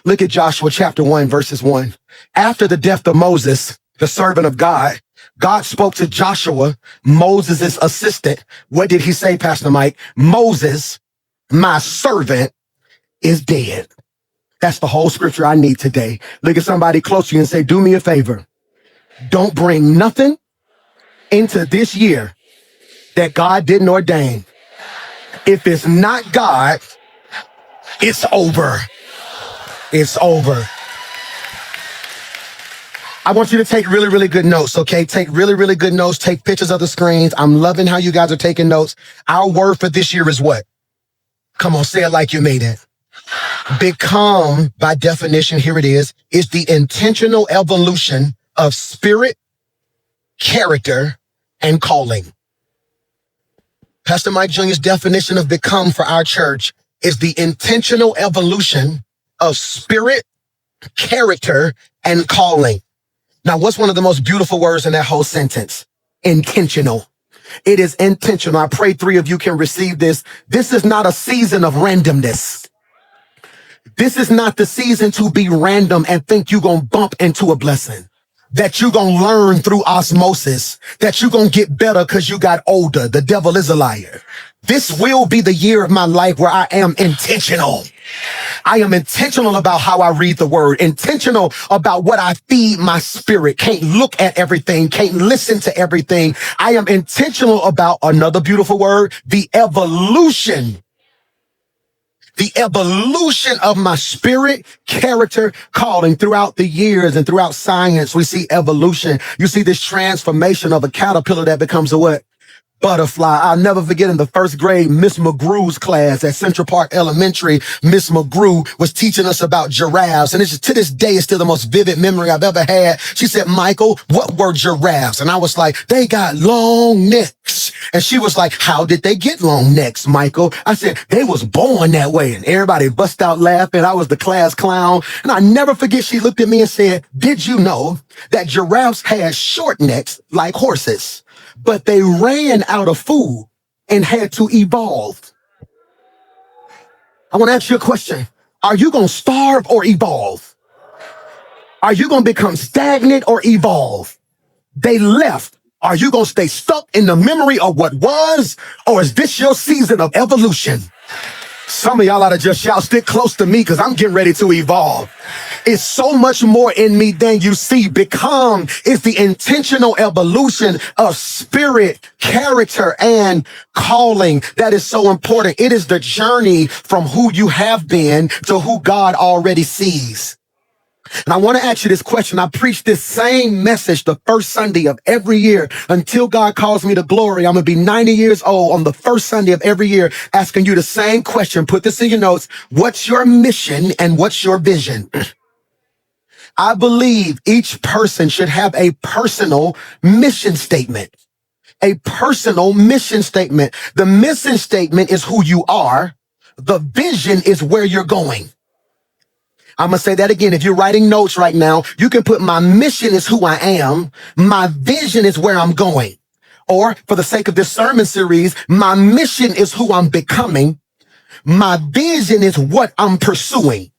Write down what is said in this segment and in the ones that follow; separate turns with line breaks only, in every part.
Look at Joshua chapter 1, verses 1. After the death of Moses, the servant of God, God spoke to Joshua, Moses' assistant. What did he say, Pastor Mike? Moses, my servant, is dead. That's the whole scripture I need today. Look at somebody close to you and say, do me a favor. Don't bring nothing into this year that God didn't ordain. If it's not God, it's over. It's over. I want you to take really, really good notes, okay? Take really, really good notes. Take pictures of the screens. I'm loving how you guys are taking notes. Our word for this year is what? Come on, say it like you mean it. Become, by definition, here it is the intentional evolution of spirit, character, and calling. Pastor Mike Jr.'s definition of become for our church is the intentional evolution of spirit, character, and calling. Now, what's one of the most beautiful words in that whole sentence? Intentional. It is intentional. I pray 3 of you can receive this. This is not a season of randomness. This is not the season to be random and think you're going to bump into a blessing, that you're going to learn through osmosis, that you're going to get better because you got older. The devil is a liar. This will be the year of my life where I am intentional. I am intentional about how I read the word, intentional about what I feed my spirit. Can't look at everything, can't listen to everything. I am intentional about another beautiful word, the evolution of my spirit, character, calling. Throughout the years and throughout science, we see evolution. You see this transformation of a caterpillar that becomes a what? Butterfly. I'll never forget in the first grade, Miss McGrew's class at Central Park Elementary, Miss McGrew was teaching us about giraffes. And to this day, it's still the most vivid memory I've ever had. She said, Michael, what were giraffes? And I was like, they got long necks. And she was like, how did they get long necks, Michael? I said, they was born that way. And everybody bust out laughing. I was the class clown. And I never forget, she looked at me and said, did you know that giraffes had short necks like horses? But they ran out of food and had to evolve. I want to ask you a question. Are you going to starve or evolve? Are you going to become stagnant or evolve? They left. Are you going to stay stuck in the memory of what was? Or is this your season of evolution? Some of y'all ought to just shout, stick close to me because I'm getting ready to evolve. It's so much more in me than you see. Become is the intentional evolution of spirit, character, and calling. That is so important. It is the journey from who you have been to who God already sees. And I want to ask you this question. I preach this same message the first Sunday of every year until God calls me to glory. I'm going to be 90 years old on the first Sunday of every year, asking you the same question. Put this in your notes. What's your mission and what's your vision? I believe each person should have a personal mission statement. A personal mission statement. The mission statement is who you are. The vision is where you're going. I'm going to say that again. If you're writing notes right now, you can put my mission is who I am. My vision is where I'm going. Or for the sake of this sermon series, my mission is who I'm becoming. My vision is what I'm pursuing.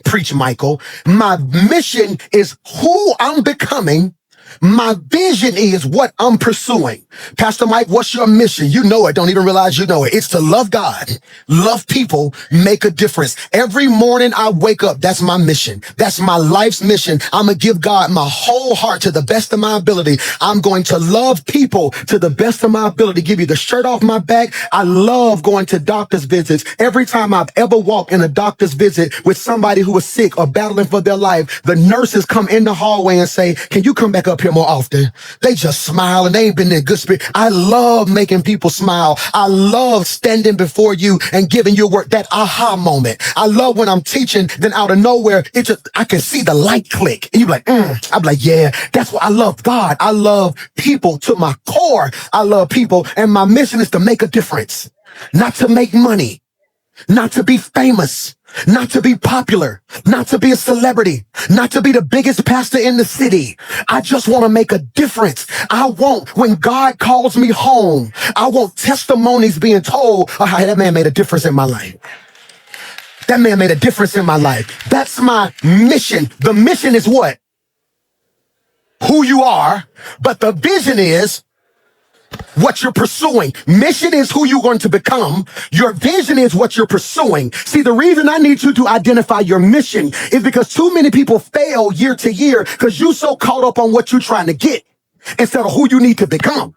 Preach, Michael. My mission is who I'm becoming. My vision is what I'm pursuing. Pastor Mike, what's your mission? You know it. Don't even realize you know it. It's to love God, love people, make a difference. Every morning I wake up, that's my mission. That's my life's mission. I'm going to give God my whole heart to the best of my ability. I'm going to love people to the best of my ability. Give you the shirt off my back. I love going to doctor's visits. Every time I've ever walked in a doctor's visit with somebody who was sick or battling for their life, the nurses come in the hallway and say, can you come back up here more often? They just smile and they ain't been in good spirit. I love making people smile. I love standing before you and giving you work, that aha moment. I love when I'm teaching, then out of nowhere, I can see the light click. And you're like, I'm like, yeah, that's what I love. God, I love people to my core. I love people. And my mission is to make a difference, not to make money, not to be famous, not to be popular, not to be a celebrity, not to be the biggest pastor in the city. I just want to make a difference. I want, when God calls me home, I want testimonies being told of how that man made a difference in my life. That man made a difference in my life. That's my mission. The mission is what? Who you are, but the vision is what you're pursuing. Mission is who you're going to become. Your vision is what you're pursuing. See, the reason I need you to identify your mission is because too many people fail year to year because you're so caught up on what you're trying to get instead of who you need to become.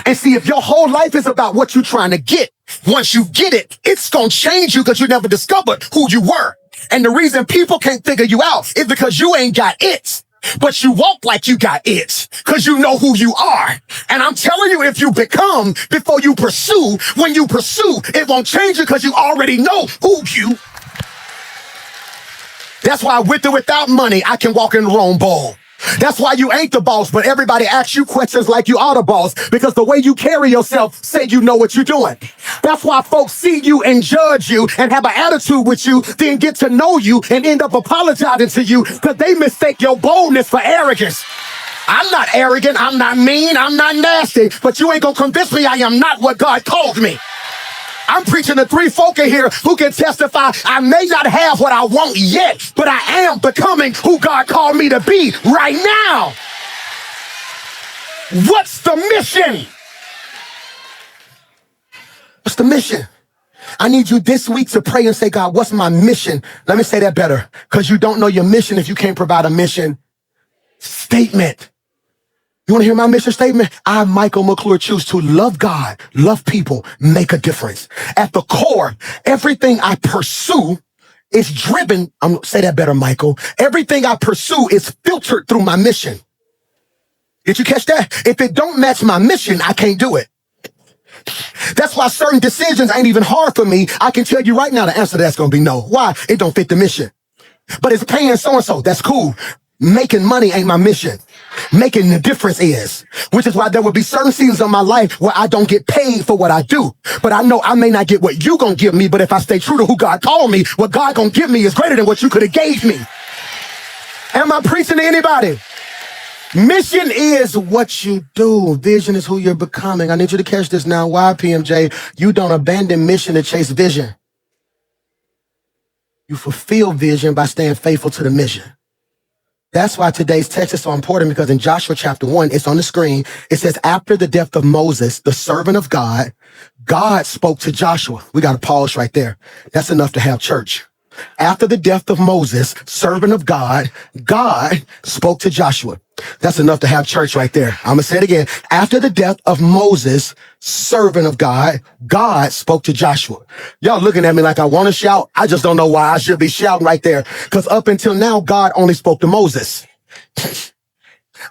And see, if your whole life is about what you're trying to get, once you get it, it's going to change you because you never discovered who you were. And the reason people can't figure you out is because you ain't got it. But you walk like you got it because you know who you are. And I'm telling you, if you become before you pursue, when you pursue, it won't change you because you already know who you. That's why with or without money, I can walk in the wrong ball. That's why you ain't the boss, but everybody asks you questions like you are the boss because the way you carry yourself say you know what you're doing. That's why folks see you and judge you and have an attitude with you, then get to know you and end up apologizing to you because they mistake your boldness for arrogance. I'm not arrogant, I'm not mean, I'm not nasty, but you ain't gonna convince me I am not what God called me. I'm preaching to three folk in here who can testify I may not have what I want yet, but I am becoming who God called me to be right now. What's the mission? What's the mission? I need you this week to pray and say, God, what's my mission? Let me say that better, because you don't know your mission if you can't provide a mission statement. You want to hear my mission statement? I, Michael McClure, choose to love God, love people, make a difference. At the core, everything I pursue is driven. Say that better, Michael. Everything I pursue is filtered through my mission. Did you catch that? If it don't match my mission, I can't do it. That's why certain decisions ain't even hard for me. I can tell you right now the answer to that's going to be no. Why? It don't fit the mission. But it's paying so-and-so. That's cool. Making money ain't my mission. Making the difference is, which is why there will be certain seasons of my life where I don't get paid for what I do. But I know I may not get what you gonna give me, but if I stay true to who God called me, what God gonna give me is greater than what you could have gave me. Am I preaching to anybody? Mission is what you do. Vision is who you're becoming. I need you to catch this now. Why, PMJ? You don't abandon mission to chase vision. You fulfill vision by staying faithful to the mission. That's why today's text is so important, because in Joshua chapter 1, it's on the screen. It says, after the death of Moses, the servant of God, God spoke to Joshua. We got to pause right there. That's enough to have church. After the death of Moses, servant of God, God spoke to Joshua. That's enough to have church right there. I'm going to say it again. After the death of Moses, servant of God, God spoke to Joshua. Y'all looking at me like I want to shout. I just don't know why I should be shouting right there. Because up until now, God only spoke to Moses.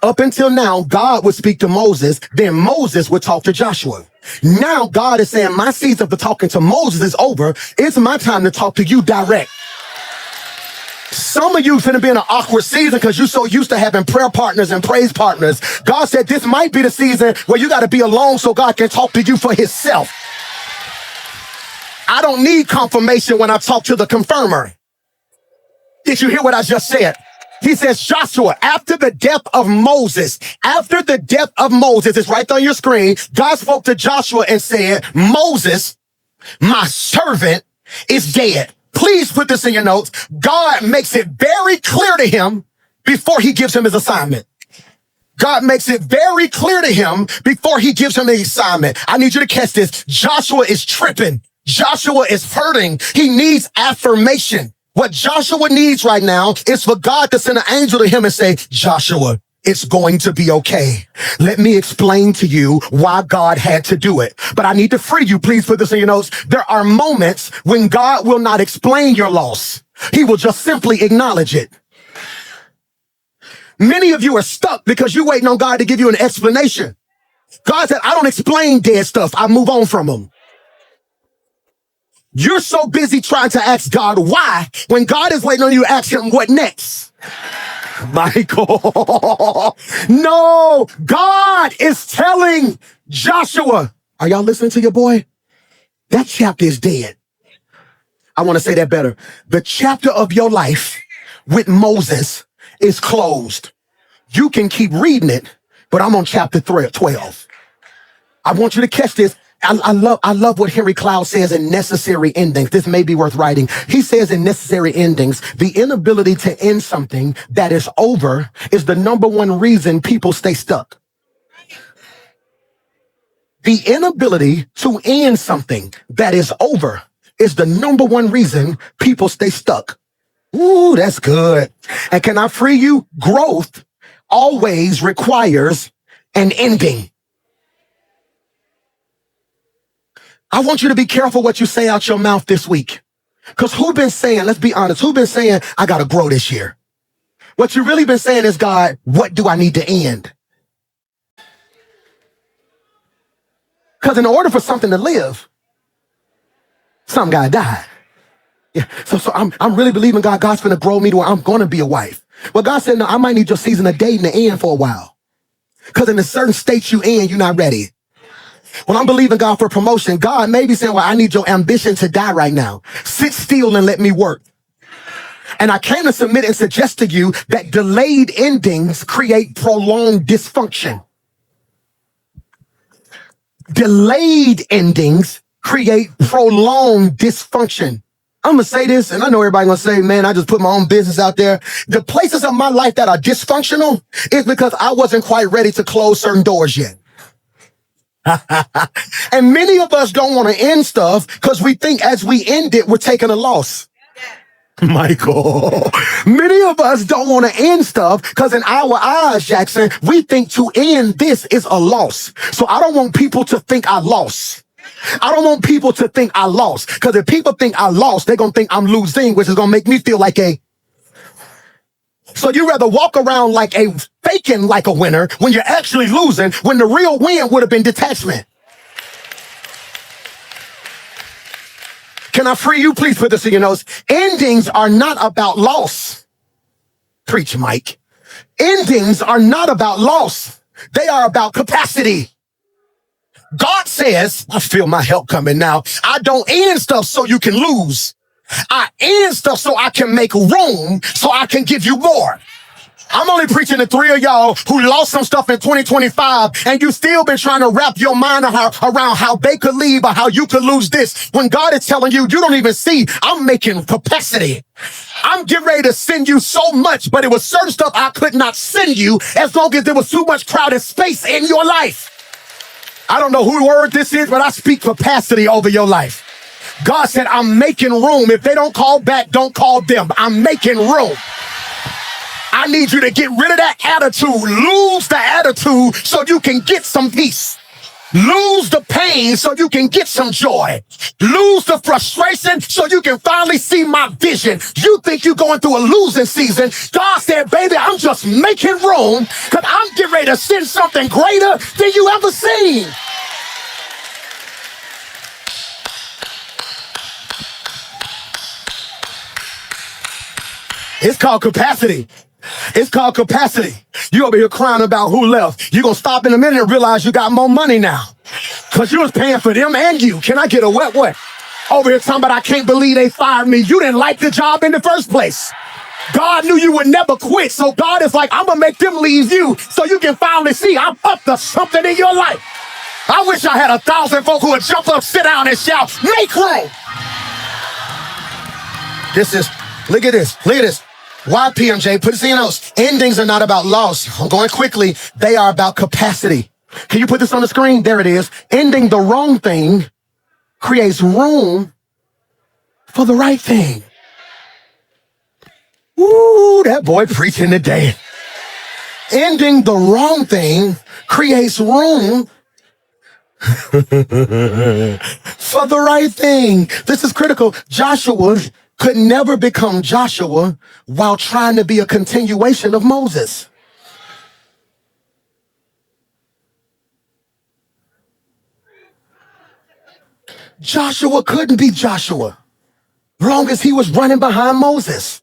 Up until now, God would speak to Moses, then Moses would talk to Joshua. Now God is saying my season for talking to Moses is over. It's my time to talk to you direct. Some of you finna be in an awkward season because you're so used to having prayer partners and praise partners. God said this might be the season where you got to be alone so God can talk to you for himself. I don't need confirmation when I talk to the confirmer. Did you hear what I just said? He says, Joshua, after the death of Moses, it's right on your screen. God spoke to Joshua and said, Moses, my servant, is dead. Please put this in your notes. God makes it very clear to him before he gives him his assignment. God makes it very clear to him before he gives him the assignment. I need you to catch this. Joshua is tripping. Joshua is hurting. He needs affirmation. What Joshua needs right now is for God to send an angel to him and say, Joshua, it's going to be okay. Let me explain to you why God had to do it. But I need to free you. Please put this in your notes. There are moments when God will not explain your loss. He will just simply acknowledge it. Many of you are stuck because you're waiting on God to give you an explanation. God said, I don't explain dead stuff. I move on from them. You're so busy trying to ask God why when God is waiting on you to ask him what next. Michael, no, God is telling Joshua, are y'all listening to your boy? That chapter is dead. I want to say that better. The chapter of your life with Moses is closed. You can keep reading it, but I'm on chapter 12. I want you to catch this. I love what Henry Cloud says in Necessary Endings. This may be worth writing. He says in Necessary Endings, the inability to end something that is over is the number one reason people stay stuck. The inability to end something that is over is the number one reason people stay stuck. Ooh, that's good. And can I free you? Growth always requires an ending. I want you to be careful what you say out your mouth this week. Because who been saying, let's be honest, who been saying, I got to grow this year? What you really been saying is, God, what do I need to end? Because in order for something to live, some got to die. Yeah. So I'm really believing God's going to grow me to where I'm going to be a wife. Well, God said, no, I might need your season of dating to end for a while. Because in a certain state you in, you're not ready. When I'm believing God for promotion, God may be saying, well, I need your ambition to die right now. Sit still and let me work. And I came to submit and suggest to you that delayed endings create prolonged dysfunction. Delayed endings create prolonged dysfunction. I'm going to say this, and I know everybody going to say, man, I just put my own business out there. The places of my life that are dysfunctional is because I wasn't quite ready to close certain doors yet. And many of us don't want to end stuff because we think as we end it, we're taking a loss. Michael, many of us don't want to end stuff because in our eyes, Jackson, we think to end this is a loss. So I don't want people to think I lost. I don't want people to think I lost, because if people think I lost, they're going to think I'm losing, which is going to make me feel like a... So you rather walk around like a faking like a winner when you're actually losing, when the real win would have been detachment. Can I free you? Please put this in your notes. Endings are not about loss. Preach, Mike. Endings are not about loss. They are about capacity. God says, I feel my help coming now. I don't end stuff so you can lose. I end stuff so I can make room, so I can give you more. I'm only preaching to 3 of y'all who lost some stuff in 2025, and you still been trying to wrap your mind around how they could leave or how you could lose this. When God is telling you, you don't even see, I'm making capacity. I'm getting ready to send you so much, but it was certain stuff I could not send you as long as there was too much crowded space in your life. I don't know whose word this is, but I speak capacity over your life. God said, I'm making room. If they don't call back, don't call them. I'm making room. I need you to get rid of that attitude. Lose the attitude so you can get some peace. Lose the pain so you can get some joy. Lose the frustration so you can finally see my vision. You think you're going through a losing season. God said, baby, I'm just making room because I'm getting ready to send something greater than you ever seen. It's called capacity. It's called capacity. You over here crying about who left. You're going to stop in a minute and realize you got more money now because you was paying for them and you. Can I get a what? Over here talking about I can't believe they fired me. You didn't like the job in the first place. God knew you would never quit. So God is like, I'm going to make them leave you so you can finally see I'm up to something in your life. I wish I had 1,000 folk who would jump up, sit down, and shout, make room. Look at this. Why, PMJ? Put this in your notes. Endings are not about loss. I'm going quickly. They are about capacity. Can you put this on the screen? There it is. Ending the wrong thing creates room for the right thing. Ooh, that boy preaching today. Ending the wrong thing creates room for the right thing. This is critical. Joshua could never become Joshua while trying to be a continuation of Moses. Joshua couldn't be Joshua as long as he was running behind Moses.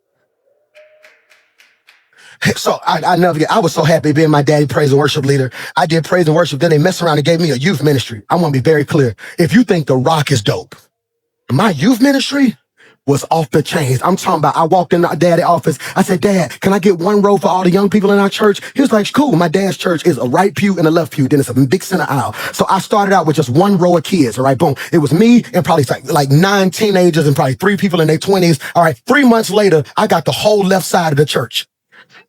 So I never get, I was so happy being my daddy praise and worship leader. I did praise and worship. Then they messed around and gave me a youth ministry. I want to be very clear. If you think The Rock is dope, my youth ministry was off the chains. I'm talking about, I walked in our dad's office. I said, Dad, can I get one row for all the young people in our church? He was like, cool. My dad's church is a right pew and a left pew. Then it's a big center aisle. So I started out with just one row of kids. All right, boom. It was me and probably like 9 teenagers and probably 3 people in their 20s. All right, 3 months later, I got the whole left side of the church.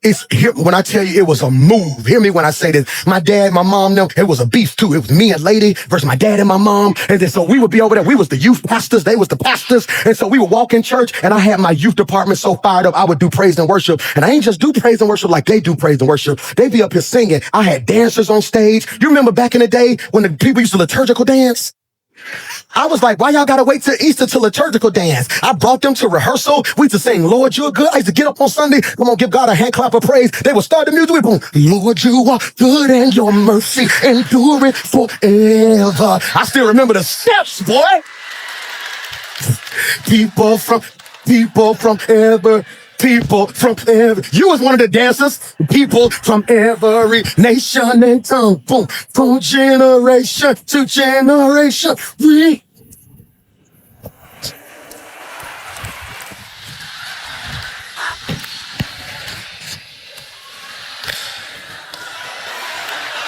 It's here when I tell you it was a move. Hear me when I say this. My dad, my mom, them, it was a beef too. It was me and Lady versus my dad and my mom. And then so we would be over there. We was the youth pastors. They was the pastors. And so we would walk in church and I had my youth department so fired up. I would do praise and worship. And I ain't just do praise and worship like they do praise and worship. They be up here singing. I had dancers on stage. You remember back in the day when the people used to liturgical dance? I was like, why y'all gotta wait till Easter to liturgical dance? I brought them to rehearsal. We used to sing, Lord, you're good. I used to get up on Sunday. Come on, give God a hand clap of praise. They would start the music. Boom. Lord, you are good and your mercy endureth forever. I still remember the steps, boy. People from ever. People from every, you was one of the dancers. People from every nation and tongue. Boom, from generation to generation.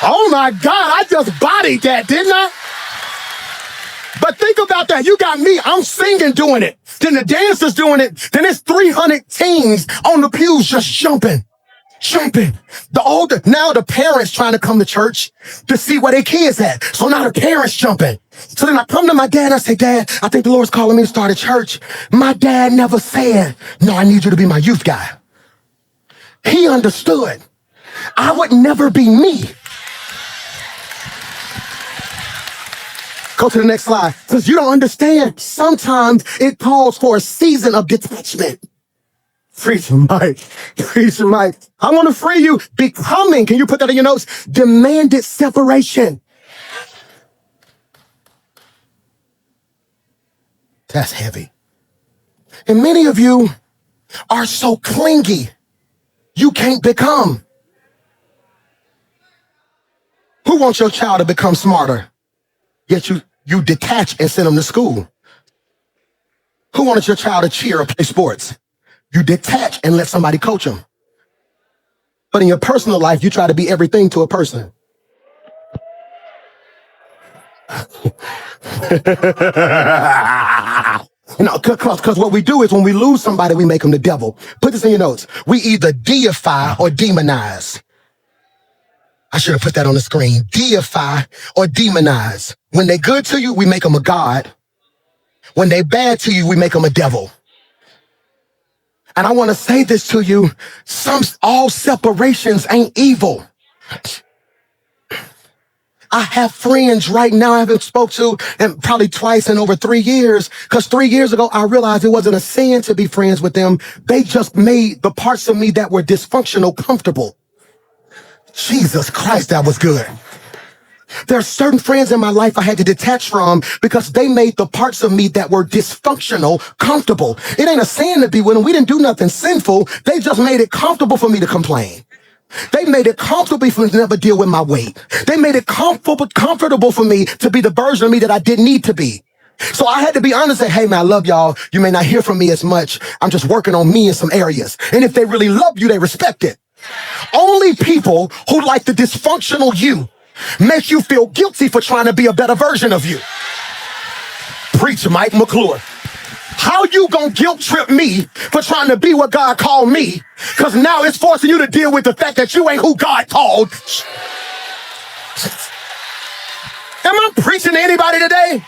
Oh my God, I just bodied that, didn't I? But think about that. You got me. I'm singing doing it. Then the dancers doing it. Then it's 300 teens on the pews just jumping. Now the parents trying to come to church to see where their kids at. So now the parents jumping. So then I come to my dad and I say, Dad, I think the Lord's calling me to start a church. My dad never said, no, I need you to be my youth guy. He understood. I would never be me. Go to the next slide. Because you don't understand. Sometimes it calls for a season of detachment. Preacher Mike. I want to free you. Becoming, can you put that in your notes? Demanded separation. That's heavy. And many of you are so clingy, you can't become. Who wants your child to become smarter? Yet you detach and send them to school. Who wanted your child to cheer or play sports? You detach and let somebody coach them. But in your personal life, you try to be everything to a person. No, because what we do is when we lose somebody, we make them the devil. Put this in your notes. We either deify or demonize. I should have put that on the screen. Deify or demonize. When they're good to you, we make them a god. When they're bad to you, we make them a devil. And I want to say this to you. All separations ain't evil. I have friends right now I haven't spoke to and probably twice in over 3 years. Because 3 years ago, I realized it wasn't a sin to be friends with them. They just made the parts of me that were dysfunctional comfortable. Jesus Christ, that was good. There are certain friends in my life I had to detach from because they made the parts of me that were dysfunctional comfortable. It ain't a sin to be with them. We didn't do nothing sinful. They just made it comfortable for me to complain. They made it comfortable for me to never deal with my weight. They made it comfortable for me to be the version of me that I didn't need to be. So I had to be honest and say, hey man, I love y'all. You may not hear from me as much. I'm just working on me in some areas. And if they really love you, they respect it. Only people who like the dysfunctional you make you feel guilty for trying to be a better version of you. Preach, Mike McClure. How you gonna guilt trip me for trying to be what God called me? Because now it's forcing you to deal with the fact that you ain't who God called. Am I preaching to anybody today?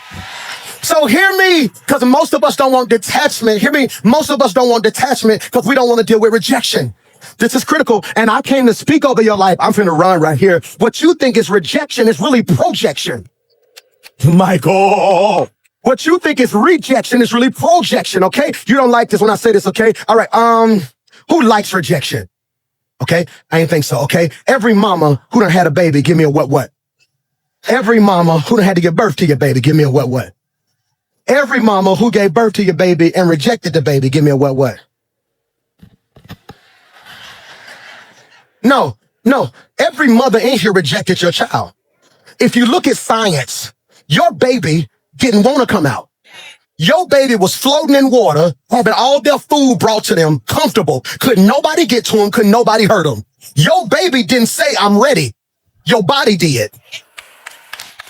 So hear me, because most of us don't want detachment. Hear me, most of us don't want detachment because we don't want to deal with rejection. This is critical, and I came to speak over your life. I'm finna run right here. What you think is rejection is really projection. Michael. What you think is rejection is really projection, okay? You don't like this when I say this, okay? All right, who likes rejection? Okay, I didn't think so, okay? Every mama who done had a baby, give me a what? Every mama who done had to give birth to your baby, give me a what? Every mama who gave birth to your baby and rejected the baby, give me a what? No. Every mother in here rejected your child. If you look at science, your baby didn't want to come out. Your baby was floating in water, having all their food brought to them, comfortable. Couldn't nobody get to them, couldn't nobody hurt them. Your baby didn't say, I'm ready. Your body did.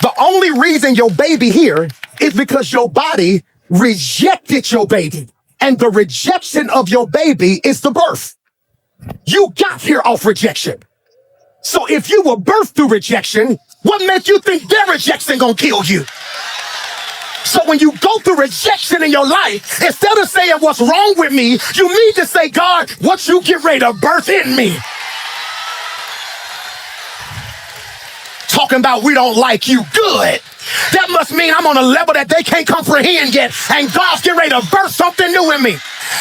The only reason your baby here is because your body rejected your baby. And the rejection of your baby is the birth. You got here off rejection. So if you were birthed through rejection, what makes you think their rejection gonna kill you? So when you go through rejection in your life, instead of saying what's wrong with me, you need to say, God, what you get ready to birth in me? Talking about we don't like you. Good. That must mean I'm on a level that they can't comprehend yet, and God's getting ready to birth something new in me.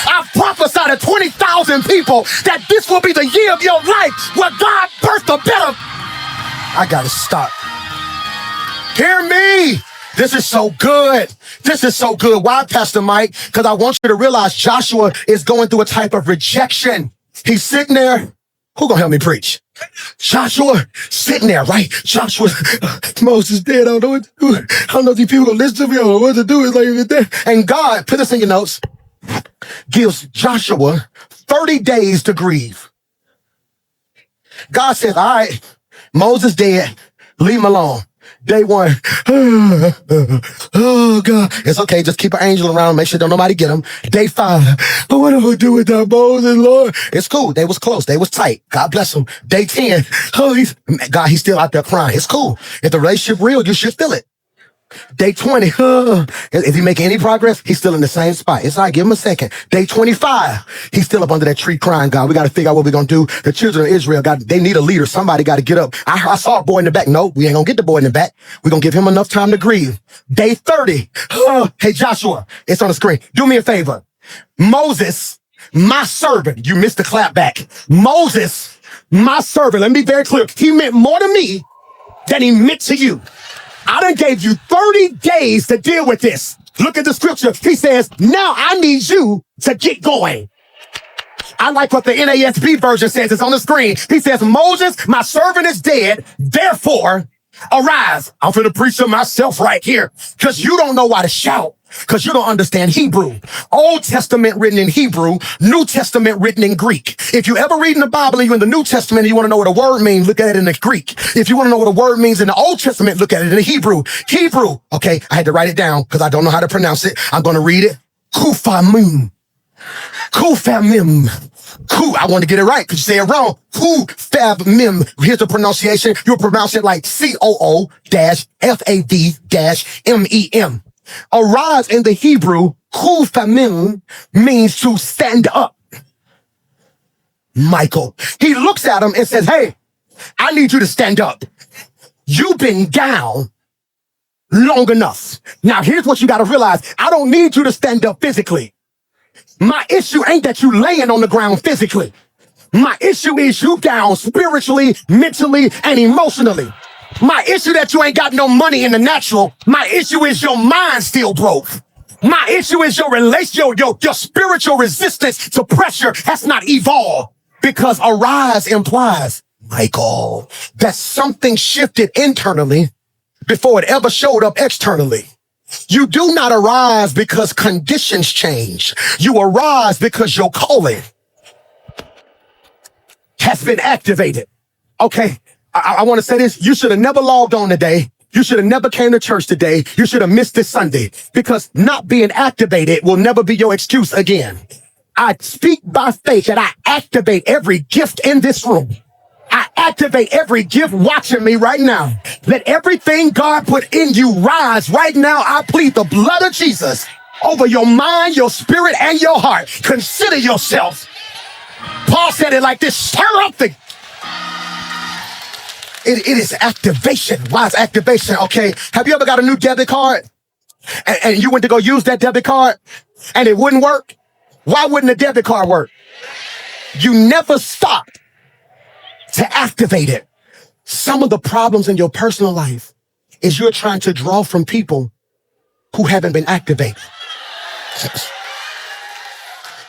I prophesy to 20,000 people that this will be the year of your life where God birthed a better. I gotta stop. Hear me. This is so good. This is so good. Why, Pastor Mike? Because I want you to realize Joshua is going through a type of rejection. He's sitting there. Who gonna help me preach? Joshua sitting there, right? Joshua, Moses dead. I don't know what to do. I don't know if these people gonna listen to me. I don't know what to do. It's like that. And God, put this in your notes, gives Joshua 30 days to grieve. God says, all right, Moses dead. Leave him alone. Day one, oh God, it's okay. Just keep an angel around. Make sure don't nobody get him. Day 5, what do I do with that Moses, Lord? It's cool. They was close. They was tight. God bless him. Day 10, he's still out there crying. It's cool. If the relationship real, you should feel it. Day 20, is he making any progress? He's still in the same spot. It's all right, give him a second. Day 25, he's still up under that tree crying, God, we got to figure out what we're going to do. The children of Israel, they need a leader. Somebody got to get up. I saw a boy in the back. No, we ain't going to get the boy in the back. We're going to give him enough time to grieve. Day 30, hey, Joshua, it's on the screen. Do me a favor. Moses, my servant, you missed the clap back. Moses, my servant, let me be very clear. He meant more to me than he meant to you. I done gave you 30 days to deal with this. Look at the scripture. He says, now I need you to get going. I like what the NASB version says. It's on the screen. He says, Moses, my servant is dead. Therefore, arise. I'm going to preach to myself right here because you don't know why to shout. Because you don't understand Hebrew. Old Testament written in Hebrew, New Testament written in Greek. If you ever read in the Bible, you're in the New Testament, and you want to know what a word means, look at it in the Greek. If you want to know what a word means in the Old Testament, look at it in the Hebrew. Hebrew, okay, I had to write it down because I don't know how to pronounce it. I'm going to read it. Kufamim. Kufamim. I want to get it right because you say it wrong. Kufamim. Here's the pronunciation. You'll pronounce it like COO-FAV-MEM. Arise in the Hebrew, kufamim, means to stand up. Michael, he looks at him and says, hey, I need you to stand up. You've been down long enough. Now, here's what you got to realize. I don't need you to stand up physically. My issue ain't that you laying on the ground physically. My issue is you down spiritually, mentally, and emotionally. My issue that you ain't got no money in the natural. My issue is your mind still broke. My issue is your your spiritual resistance to pressure has not evolved. Because arise implies, Michael, that something shifted internally before it ever showed up externally. You do not arise because conditions change. You arise because your calling has been activated. Okay. I want to say this. You should have never logged on today. You should have never came to church today. You should have missed this Sunday because not being activated will never be your excuse again. I speak by faith that I activate every gift in this room. I activate every gift watching me right now. Let everything God put in you rise right now. I plead the blood of Jesus over your mind, your spirit, and your heart. Consider yourself. Paul said it like this. Stir up the... It is activation. Why is activation? Okay. Have you ever got a new debit card and you went to go use that debit card and it wouldn't work? Why wouldn't the debit card work? You never stopped to activate it. Some of the problems in your personal life is you're trying to draw from people who haven't been activated.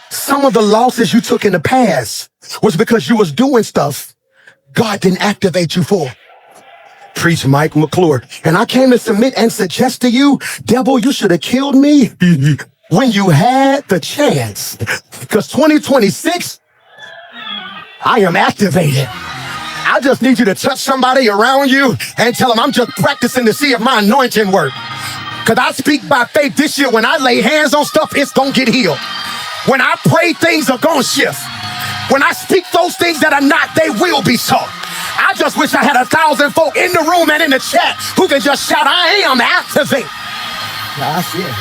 Some of the losses you took in the past was because you was doing stuff God didn't activate you for. Preach Mike McClure. And I came to submit and suggest to you, devil, you should have killed me when you had the chance. Because 2026, I am activated. I just need you to touch somebody around you and tell them I'm just practicing to see if my anointing works. Because I speak by faith this year. When I lay hands on stuff, it's going to get healed. When I pray, things are going to shift. When I speak those things that are not, they will be so. I just wish I had 1,000 folk in the room and in the chat who can just shout, I am activate. Yeah, I see it.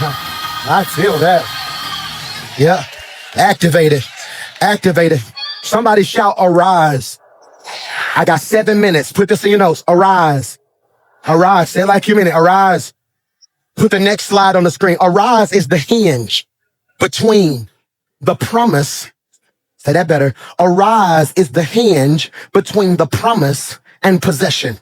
I feel that. Yeah, activated. Activated. Somebody shout, arise. I got 7 minutes. Put this in your notes. Arise. Arise. Say it like you mean it. Arise. Put the next slide on the screen. Arise is the hinge between the promise. Say that better. Arise is the hinge between the promise and possession.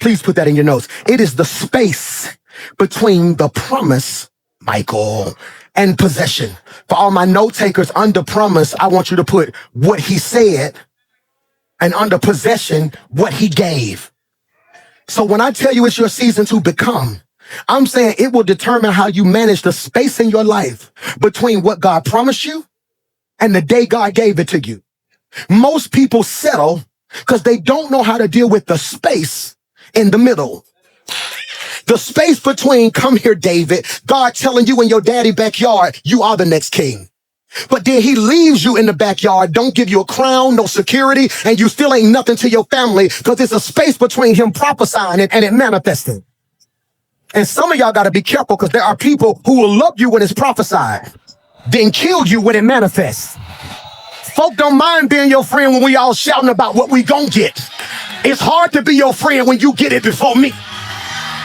Please put that in your notes. It is the space between the promise, Michael, and possession. For all my note takers, under promise, I want you to put what he said, and under possession, what he gave. So when I tell you it's your season to become, I'm saying it will determine how you manage the space in your life between what God promised you and the day God gave it to you. Most people settle because they don't know how to deal with the space in the middle. The space between, come here, David, God telling you in your daddy backyard, you are the next king. But then he leaves you in the backyard, don't give you a crown, no security, and you still ain't nothing to your family because there's a space between him prophesying it and it manifesting. And some of y'all got to be careful because there are people who will love you when it's prophesied, then kill you when it manifests. Folk don't mind being your friend when we all shouting about what we gonna get. It's hard to be your friend when you get it before me.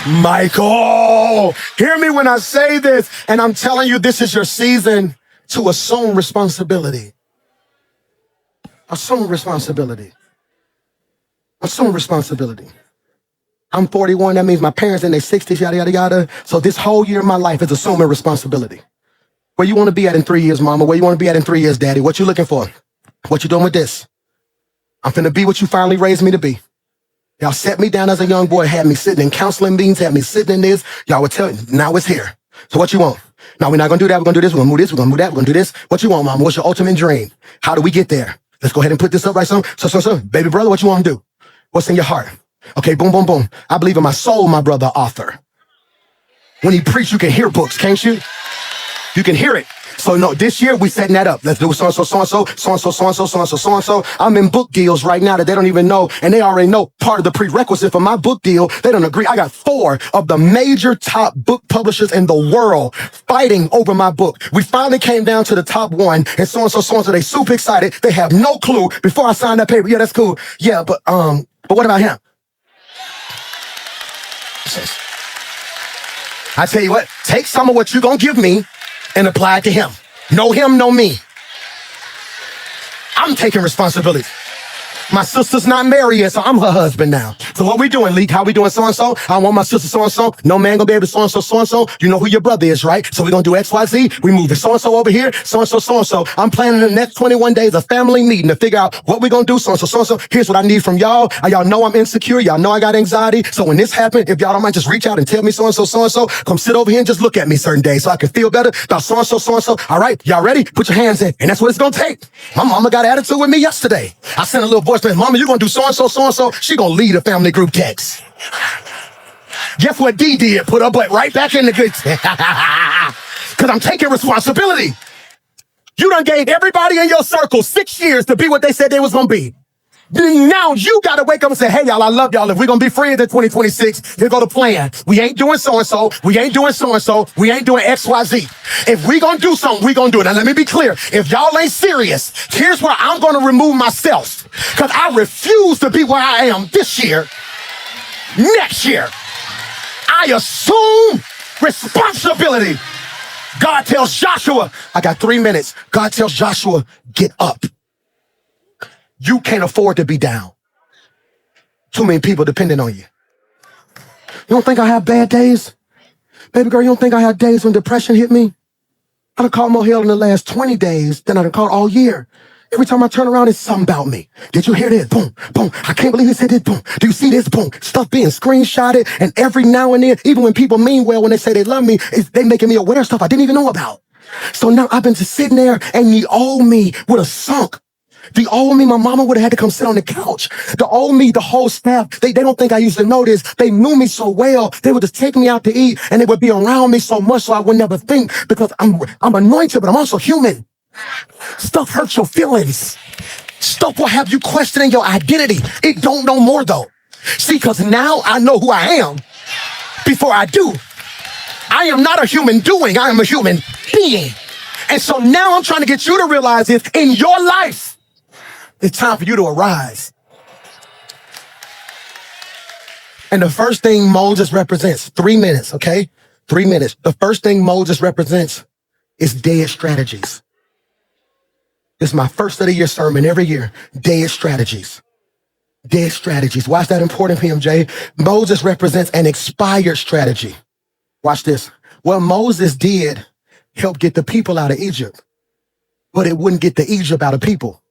Michael, hear me when I say this, and I'm telling you this is your season to assume responsibility. Assume responsibility. Assume responsibility. I'm 41. That means my parents in their 60s, yada, yada, yada. So this whole year of my life is assuming responsibility. Where you want to be at in 3 years, mama? Where you want to be at in 3 years, daddy? What you looking for? What you doing with this? I'm finna be what you finally raised me to be. Y'all set me down as a young boy, had me sitting in counseling meetings, had me sitting in this. Y'all would tell me, now it's here. So what you want? No, we're not gonna do that. We're gonna do this. We're gonna move this. We're gonna move that. We're gonna do this. What you want, mama? What's your ultimate dream? How do we get there? Let's go ahead and put this up right so. Baby brother, what you want to do? What's in your heart? Okay, boom, boom, boom. I believe in my soul, my brother, author. When he preach, you can hear books, can't you? You can hear it. So no, this year we setting that up. Let's do so-and-so, so-and-so, so-and-so, so-and-so, so-and-so, so-and-so. I'm in book deals right now that they don't even know, and they already know part of the prerequisite for my book deal. They don't agree. I got 4 of the major top book publishers in the world fighting over my book. We finally came down to the top 1, and so-and-so, so-and-so, they super excited. They have no clue before I signed that paper. Yeah, that's cool. Yeah, but what about him? I tell you what, take some of what you're gonna give me and apply it to him. No him, no me. I'm taking responsibility. My sister's not married yet, so I'm her husband now. So what we doing, Leak? How we doing so-and-so? I want my sister so-and-so. No man gonna be able to so-and-so, so-and-so. You know who your brother is, right? So we're gonna do X, Y, Z. We moving so-and-so over here, so-and-so, so-and-so. I'm planning the next 21 days a family meeting to figure out what we're gonna do, so-and-so, so-and-so. Here's what I need from y'all. Y'all know I'm insecure. Y'all know I got anxiety. So when this happened, if y'all don't mind, just reach out and tell me so-and-so, so-and-so. Come sit over here and just look at me certain days so I can feel better about so-and-so, so-and-so. All right, y'all ready? Put your hands in. And that's what it's gonna take. My mama got attitude with me yesterday. I sent a little voice message, mama, you gonna do so-and-so, so-and-so. She gonna lead a family group text. Guess what D did? Put her butt right back in the good. Because I'm taking responsibility. You done gave everybody in your circle 6 years to be what they said they was gonna be. Now you gotta wake up and say, hey y'all, I love y'all. If we're gonna be friends in 2026, here go the plan. We ain't doing so-and-so. We ain't doing so-and-so. We ain't doing XYZ. If we gonna do something, we gonna do it. Now let me be clear. If y'all ain't serious, here's where I'm gonna remove myself. Because I refuse to be where I am this year, next year. I assume responsibility. God tells Joshua, I got 3 minutes. God tells Joshua, get up. You can't afford to be down. Too many people depending on you. You don't think I have bad days? Baby girl, you don't think I have days when depression hit me? I done caught more hell in the last 20 days than I done caught all year. Every time I turn around, it's something about me. Did you hear this? Boom, boom. I can't believe he said this. Boom. Do you see this? Boom. Stuff being screenshotted. And every now and then, even when people mean well, when they say they love me, they making me aware of stuff I didn't even know about. So now I've been just sitting there, and the old me would have sunk. The old me, my mama would have had to come sit on the couch. The old me, the whole staff, they don't think I used to know this. They knew me so well. They would just take me out to eat, and they would be around me so much so I would never think, because I'm anointed, but I'm also human. Stuff hurts your feelings. Stuff will have you questioning your identity. It don't no more though. See, because now I know who I am before I do. I am not a human doing. I am a human being. And so now I'm trying to get you to realize this in your life. It's time for you to arise. And the first thing Moses represents, 3 minutes, okay? 3 minutes. The first thing Moses represents is dead strategies. This is my first of the year sermon every year. Dead strategies. Dead strategies. Why is that important, PMJ? Moses represents an expired strategy. Watch this. What Moses did help get the people out of Egypt, but it wouldn't get the Egypt out of people.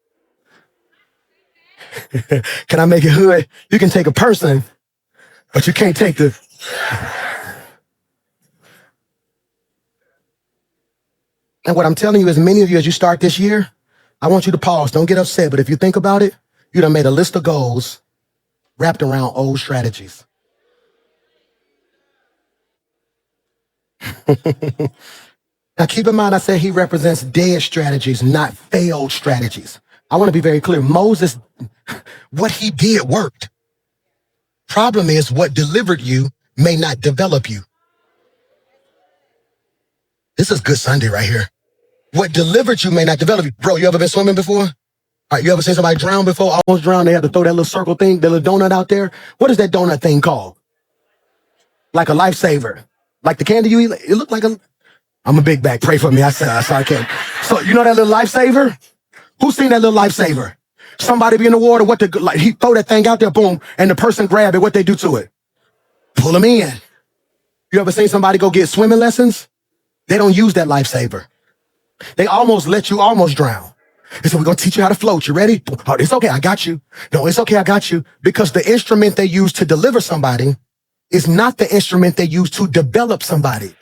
Can I make it hood? You can take a person, but you can't take the... And what I'm telling you is, many of you, as you start this year, I want you to pause. Don't get upset. But if you think about it, you done made a list of goals wrapped around old strategies. Now, keep in mind, I said he represents dead strategies, not failed strategies. I want to be very clear. Moses, what he did worked. Problem is, what delivered you may not develop you. This is good Sunday right here. What delivered you may not develop you. Bro, you ever been swimming before? All right, you ever seen somebody drown before? Almost drowned. They had to throw that little circle thing, that little donut out there. What is that donut thing called? Like a lifesaver. Like the candy you eat. It looked like a... I'm a big bag. Pray for me. I said I can't. So you know that little lifesaver? Who's seen that little lifesaver? Somebody be in the water. Like he throw that thing out there, boom, and the person grab it. What they do to it? Pull them in. You ever seen somebody go get swimming lessons? They don't use that lifesaver. They almost let you almost drown. They said, we're going to teach you how to float. You ready? Oh, it's okay. I got you. No, it's okay. I got you. Because the instrument they use to deliver somebody is not the instrument they use to develop somebody.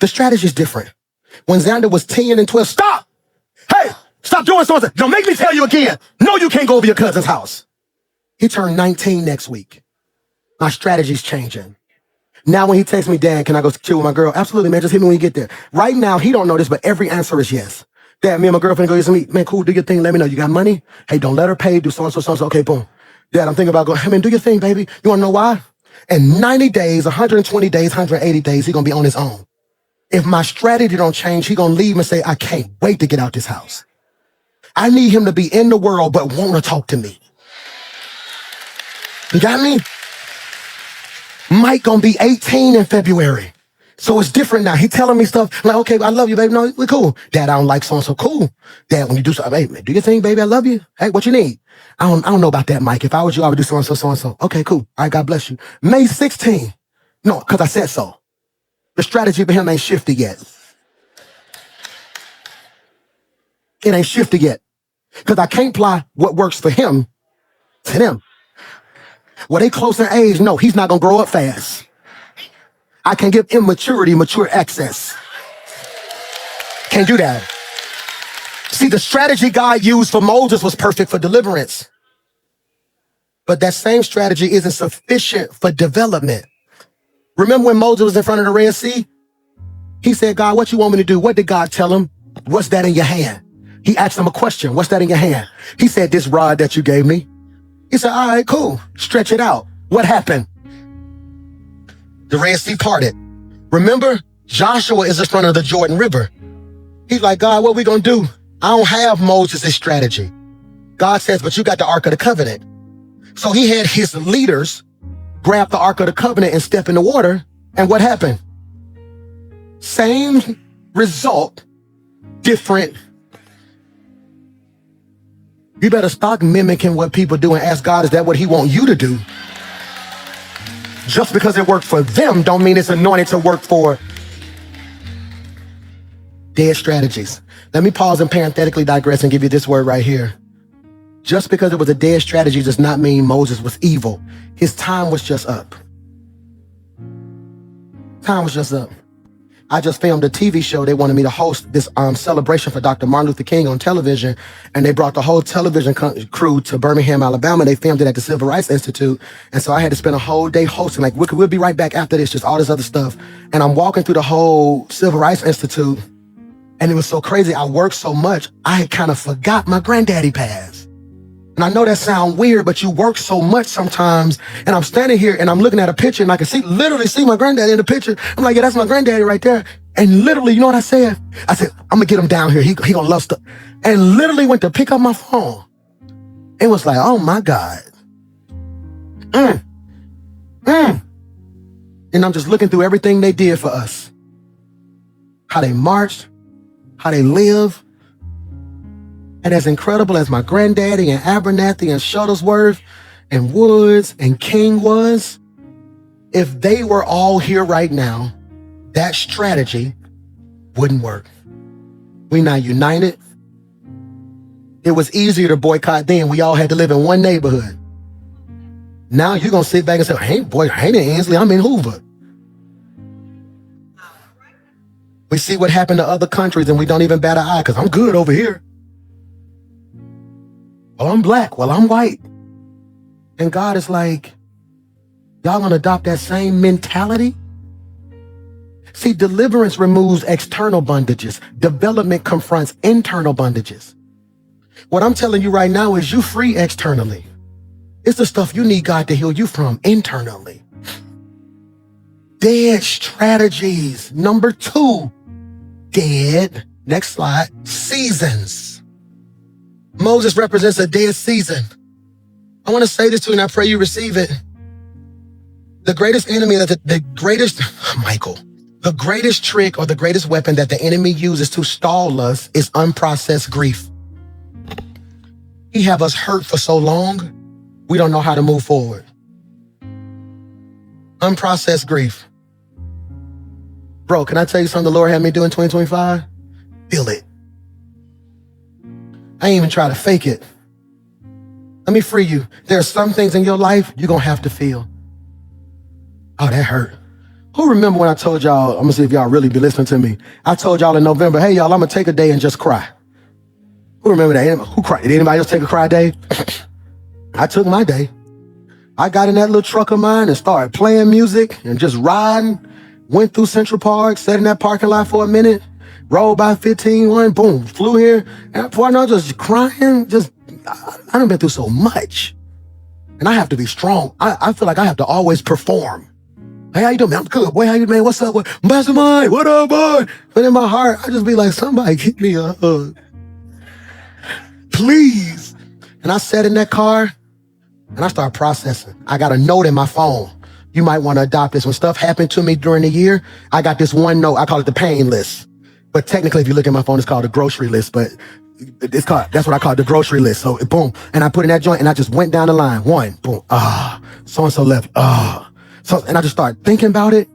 The strategy is different. When Xander was 10 and 12, stop! Hey, stop doing something. Don't make me tell you again. No, you can't go over your cousin's house. He turned 19 next week. My strategy's changing. Now when he texts me, Dad, can I go chill with my girl? Absolutely, man. Just hit me when you get there. Right now, he don't know this, but every answer is yes. Dad, me and my girlfriend go get some meat. Man, cool, do your thing. Let me know. You got money? Hey, don't let her pay. Do so-and-so, so-and-so. Okay, boom. Dad, I'm thinking about going, hey, man, do your thing, baby. You want to know why? In 90 days, 120 days, 180 days, he's going to be on his own. If my strategy don't change, he going to leave and say, I can't wait to get out this house. I need him to be in the world, but want to talk to me. You got me? Mike gonna be 18 in February. So it's different now. He telling me stuff like, okay, I love you, baby. No, we're cool. Dad, I don't like so-and-so. Cool. Dad, when you do something, hey, man, do your thing, baby. I love you. Hey, what you need? I don't know about that, Mike. If I was you, I would do so-and-so, so-and-so. Okay, cool. All right, God bless you. May 16. No, because I said so. The strategy for him ain't shifted yet. It ain't shifted yet. Because I can't apply what works for him to them. Well, they close in age. No, he's not going to grow up fast. I can give immaturity mature access. Can't do that. See, the strategy God used for Moses was perfect for deliverance. But that same strategy isn't sufficient for development. Remember when Moses was in front of the Red Sea? He said, God, what you want me to do? What did God tell him? What's that in your hand? He asked him a question. What's that in your hand? He said, this rod that you gave me. He said, all right, cool. Stretch it out. What happened? The Red Sea parted. Remember, Joshua is in front of the Jordan River. He's like, God, what we gonna do? I don't have Moses' strategy. God says, but you got the Ark of the Covenant. So he had his leaders grab the Ark of the Covenant and step in the water. And what happened? Same result, different. You better stop mimicking what people do and ask God, is that what he want you to do? Just because it worked for them don't mean it's anointed to work for Dead strategies. Let me pause and parenthetically digress and give you this word right here. Just because it was a dead strategy does not mean Moses was evil. His time was just up. Time was just up. I just filmed a TV show. They wanted me to host this celebration for Dr. Martin Luther King on television, and they brought the whole television crew to Birmingham, Alabama. They filmed it at the Civil Rights Institute, and so I had to spend a whole day hosting. Like, we'll be right back after this, just all this other stuff. And I'm walking through the whole Civil Rights Institute, and it was so crazy. I worked so much, I had kind of forgot my granddaddy passed. And I know that sounds weird, but you work so much sometimes. And I'm standing here and I'm looking at a picture and I can literally see my granddaddy in the picture. I'm like, yeah, that's my granddaddy right there. And literally, you know what I said? I said, I'm gonna get him down here. He gonna love stuff. And literally went to pick up my phone. It was like, oh my God. And I'm just looking through everything they did for us. How they marched, how they lived. And as incredible as my granddaddy and Abernathy and Shuttlesworth and Woods and King was, if they were all here right now, that strategy wouldn't work. We're not united. It was easier to boycott then. We all had to live in one neighborhood. Now you're going to sit back and say, hey, boy, I ain't in Ansley, I'm in Hoover. We see what happened to other countries and we don't even bat an eye because I'm good over here. Well, I'm black. Well, I'm white. And God is like, y'all gonna adopt that same mentality? See, deliverance removes external bondages. Development confronts internal bondages. What I'm telling you right now is you free externally. It's the stuff you need God to heal you from internally. Dead strategies. Number 2, dead, next slide, seasons. Moses represents a dead season. I want to say this to you and I pray you receive it. The greatest enemy, the greatest trick or the greatest weapon that the enemy uses to stall us is unprocessed grief. He have us hurt for so long, we don't know how to move forward. Unprocessed grief. Bro, can I tell you something the Lord had me do in 2025? Feel it. I ain't even try to fake it. Let me free you. There are some things in your life you're going to have to feel. Oh, that hurt. Who remember when I told y'all, I'm going to see if y'all really be listening to me. I told y'all in November, hey, y'all, I'm going to take a day and just cry. Who remember that? Who cried? Did anybody else take a cry day? I took my day. I got in that little truck of mine and started playing music and just riding. Went through Central Park, sat in that parking lot for a minute. Rolled by 15, boom, flew here. And before I know, just crying, I done been through so much. And I have to be strong. I feel like I have to always perform. Hey, how you doing, man? I'm good. Boy, how you, man? What's up? Mastermind, what up, boy? But in my heart, I just be like, somebody give me a hug. Please. And I sat in that car and I started processing. I got a note in my phone. You might want to adopt this. When stuff happened to me during the year, I got this one note. I call it the pain list. But technically, if you look at my phone, it's called a grocery list, but that's what I call it, the grocery list. So boom, and I put in that joint and I just went down the line. 1, boom, so-and-so left, So, and I just started thinking about it.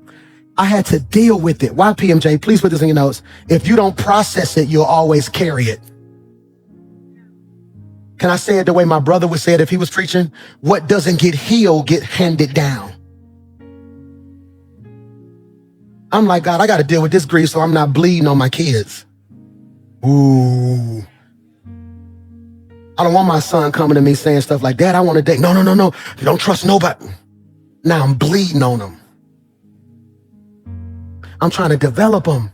I had to deal with it. Why, PMJ? Please put this in your notes. If you don't process it, you'll always carry it. Can I say it the way my brother would say it if he was preaching? What doesn't get healed, get handed down. I'm like, God, I got to deal with this grief so I'm not bleeding on my kids. Ooh. I don't want my son coming to me saying stuff like, Dad, I want to date. No. You don't trust nobody. Now I'm bleeding on them. I'm trying to develop them.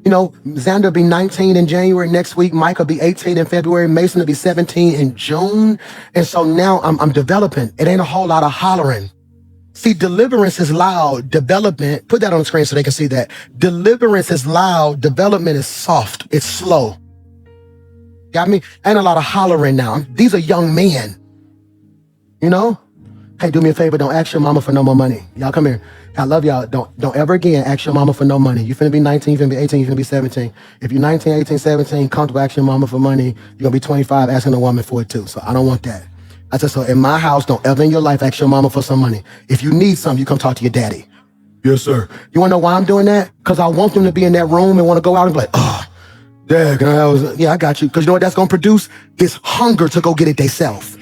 You know, Xander will be 19 in January next week. Mike will be 18 in February. Mason will be 17 in June. And so now I'm developing. It ain't a whole lot of hollering. See, deliverance is loud. Development, put that on the screen so they can see that. Deliverance is loud. Development is soft. It's slow. Got me? Ain't a lot of hollering now. These are young men. You know? Hey, do me a favor. Don't ask your mama for no more money. Y'all come here. I love y'all. Don't ever again ask your mama for no money. You finna be 19, you finna be 18, you finna be 17. If you're 19, 18, 17, comfortable asking your mama for money, you're gonna be 25 asking a woman for it too. So I don't want that. I said, so in my house, don't ever in your life ask your mama for some money. If you need something, you come talk to your daddy. Yes, sir. You wanna know why I'm doing that? Because I want them to be in that room and wanna go out and be like, oh. Yeah, I got you. Because you know what that's going to produce? This hunger to go get it themselves.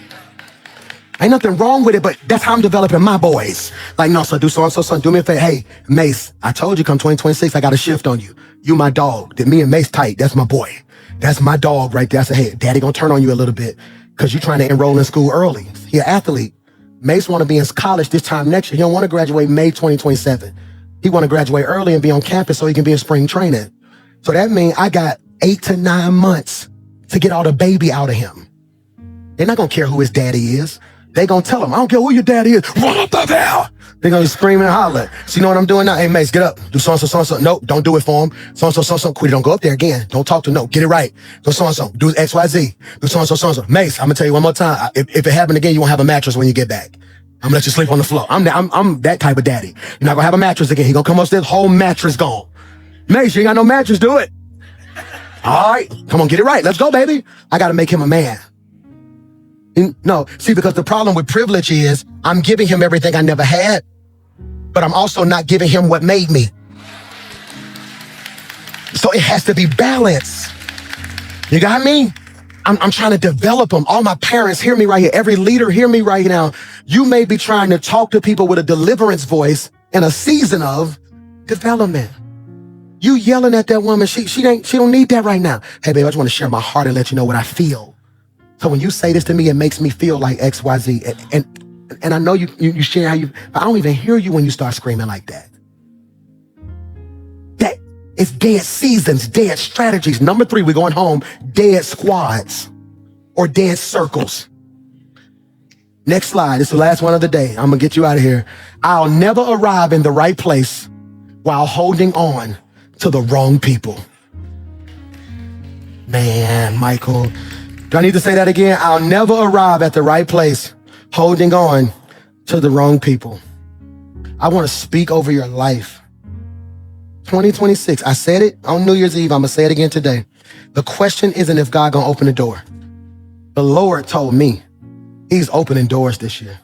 Ain't nothing wrong with it, but that's how I'm developing my boys. Like, no, son, do so-and-so, son, do me a favor. Hey, Mace, I told you come 2026, I got a shift on you. You my dog. Did me and Mace tight. That's my boy. That's my dog right there. I said, hey, daddy gonna turn on you a little bit because you trying to enroll in school early. He an athlete. Mace want to be in college this time next year. He don't want to graduate May 2027. He want to graduate early and be on campus so he can be in spring training. So that means I got 8 to 9 months to get all the baby out of him. They're not gonna care who his daddy is. They gonna tell him, I don't care who your daddy is. Run up the hell. They're gonna be screaming and hollering. So you know what I'm doing now? Hey, Mace, get up. Do so-and-so, so-and-so. Nope, don't do it for him. So-and-so, so-and-so. Quit it. Don't go up there again. Don't talk to him. No, get it right. Do so-and-so. Do X, Y, Z. Do so-and-so, so-and-so. Mace, I'm gonna tell you one more time. If it happened again, you won't have a mattress when you get back. I'm gonna let you sleep on the floor. I'm that type of daddy. You're not gonna have a mattress again. He gonna come upstairs, whole mattress gone. Mace, you ain't got no mattress. Do it. All right. Come on, get it right. Let's go, baby. I gotta make him a man. No, see, because the problem with privilege is I'm giving him everything I never had, but I'm also not giving him what made me. So it has to be balanced. You got me? I'm trying to develop them. All my parents, hear me right here. Every leader, hear me right now. You may be trying to talk to people with a deliverance voice in a season of development. You yelling at that woman, she don't need that right now. Hey, babe, I just want to share my heart and let you know what I feel. So when you say this to me, it makes me feel like X, Y, Z. And I know you share how you, but I don't even hear you when you start screaming like that. That is dead seasons, dead strategies. Number 3, we're going home, dead squads or dead circles. Next slide. It's the last one of the day. I'm going to get you out of here. I'll never arrive in the right place while holding on to the wrong people. Man, Michael. Do I need to say that again? I'll never arrive at the right place holding on to the wrong people. I want to speak over your life. 2026, I said it on New Year's Eve. I'm going to say it again today. The question isn't if God going to open the door. The Lord told me he's opening doors this year.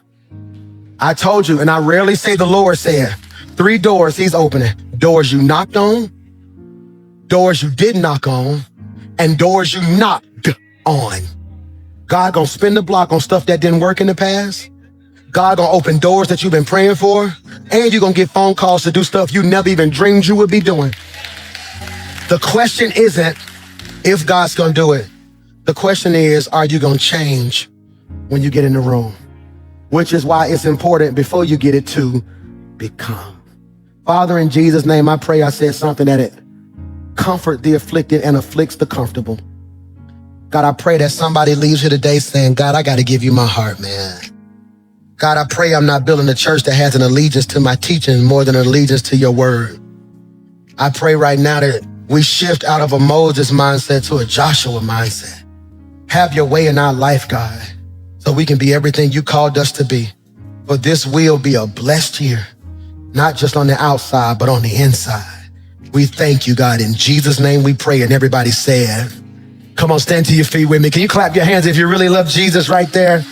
I told you, and I rarely say the Lord said, 3 doors he's opening. Doors you knocked on, doors you didn't knock on, and doors you knocked on. God gonna spin the block on stuff that didn't work in the past. God gonna open doors that you've been praying for, and you're gonna get phone calls to do stuff you never even dreamed you would be doing. The question isn't if God's gonna do it. The question is, are you gonna change when you get in the room? Which is why it's important before you get it to become. Father, in Jesus' name, I pray I said something that it comfort the afflicted and afflicts the comfortable. God, I pray that somebody leaves here today saying, God, I got to give you my heart, man. God, I pray I'm not building a church that has an allegiance to my teaching more than an allegiance to your word. I pray right now that we shift out of a Moses mindset to a Joshua mindset. Have your way in our life, God, so we can be everything you called us to be. For this will be a blessed year, not just on the outside, but on the inside. We thank you, God. In Jesus' name we pray. And everybody said, come on, stand to your feet with me. Can you clap your hands if you really love Jesus right there?